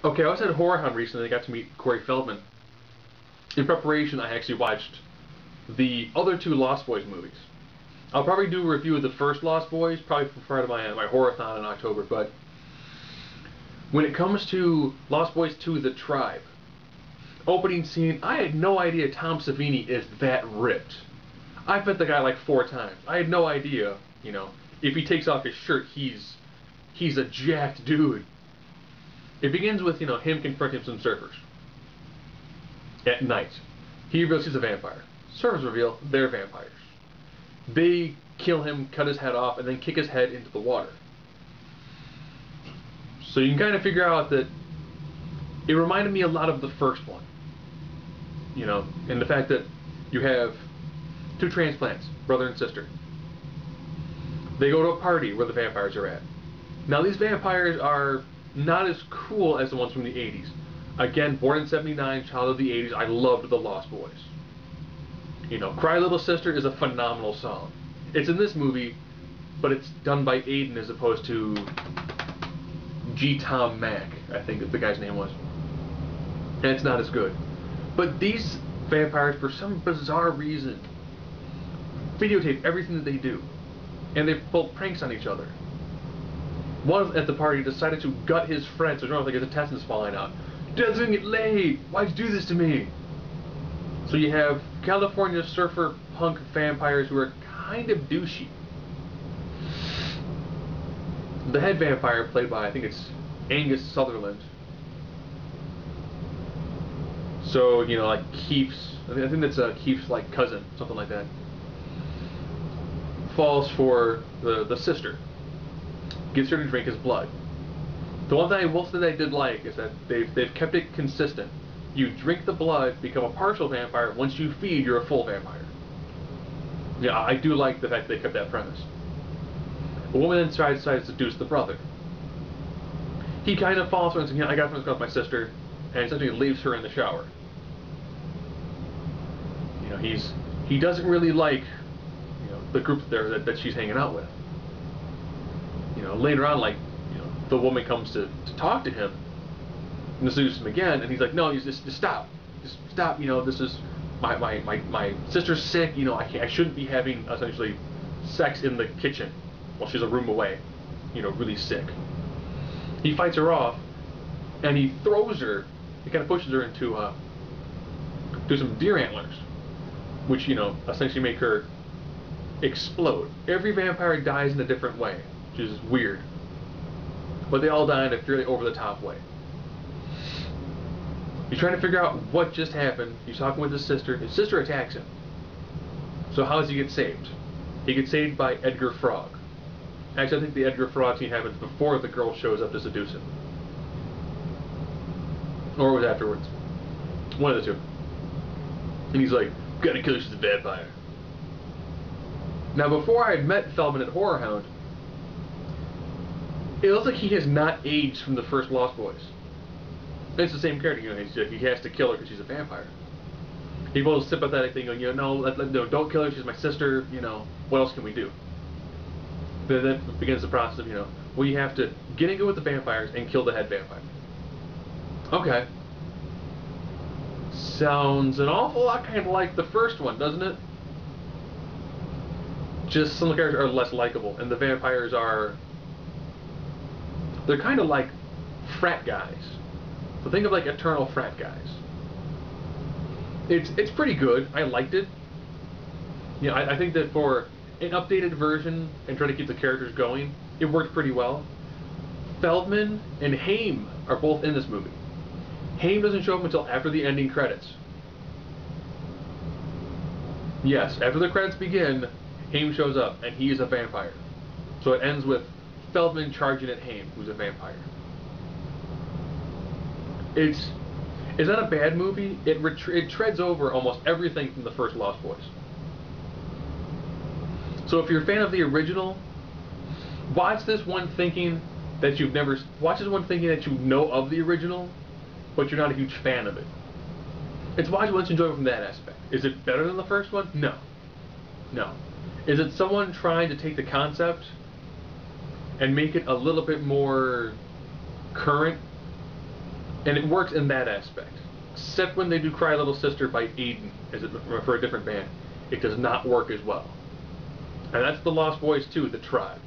Okay, I was at Horror Hound recently. I got to meet Corey Feldman. In preparation, I actually watched the other two Lost Boys movies. I'll probably do a review of the first Lost Boys, probably prior to my Horror-thon in October, but when it comes to Lost Boys 2, The Tribe, opening scene, I had no idea Tom Savini is that ripped. I've met the guy like 4 times. I had no idea, if he takes off his shirt, he's a jacked dude. It begins with, him confronting some surfers. At night. He reveals he's a vampire. Surfers reveal they're vampires. They kill him, cut his head off, and then kick his head into the water. So you can kind of figure out that it reminded me a lot of the first one. And the fact that you have 2 transplants, brother and sister. They go to a party where the vampires are at. Now these vampires are not as cool as the ones from the 80s. Again, born in '79, child of the 80s, I loved the Lost Boys. Cry Little Sister is a phenomenal song. It's in this movie, but it's done by Aiden as opposed to G. Tom Mack, I think the guy's name was. And it's not as good. But these vampires, for some bizarre reason, videotape everything that they do. And they pull pranks on each other. One at the party decided to gut his friend, so like his intestines falling out. Doesn't get laid! Why'd you do this to me? So you have California surfer punk vampires who are kind of douchey. The head vampire, played by, I think it's Angus Sutherland. So, like Keith's, I think that's Keith's like cousin, something like that. Falls for the sister. Gets her to drink his blood. The one thing I will say that I did like is that they've kept it consistent. You drink the blood, become a partial vampire. Once you feed, you're a full vampire. Yeah, I do like the fact that they kept that premise. The woman then decides to seduce the brother. He kind of falls for it and says, I got to with my sister, and essentially leaves her in the shower. He doesn't really like the group there that she's hanging out with. Later on, the woman comes to talk to him and seduce him again, and he's like, no, just stop. Just stop, this is, my sister's sick, I shouldn't be having, essentially, sex in the kitchen while she's a room away, really sick. He fights her off, and he throws her, he kind of pushes her into some deer antlers, which, essentially make her explode. Every vampire dies in a different way, which is weird. But they all die in a fairly over-the-top way. He's trying to figure out what just happened. He's talking with his sister. His sister attacks him. So how does he get saved? He gets saved by Edgar Frog. Actually, I think the Edgar Frog scene happens before the girl shows up to seduce him. Or it was afterwards. One of the two. And he's like, gotta kill her, she's a vampire. Now, before I had met Feldman at Horror Hound, it looks like he has not aged from the first Lost Boys. It's the same character, he has to kill her because she's a vampire. He's a little sympathetic thing, going, no, don't kill her, she's my sister, what else can we do? Then that begins the process of, well, you have to get in good with the vampires and kill the head vampire. Okay. Sounds an awful lot kind of like the first one, doesn't it? Just some of the characters are less likable, and the vampires they're kind of like frat guys. So think of like eternal frat guys. It's pretty good. I liked it. I think that for an updated version and trying to keep the characters going, it worked pretty well. Feldman and Haim are both in this movie. Haim doesn't show up until after the ending credits. Yes, after the credits begin, Haim shows up, and he is a vampire. So it ends with Feldman charging at Haim, who's a vampire. It's not a bad movie. It treads over almost everything from the first Lost Boys. So if you're a fan of the original, watch this one thinking that you know of the original, but you're not a huge fan of it. It's watch it once enjoy it from that aspect. Is it better than the first one? No. No. Is it someone trying to take the concept and make it a little bit more current And it works in that aspect. Except when they do Cry Little Sister by Aiden, for a different band. It does not work as well. And that's the Lost Boys too, The Tribe.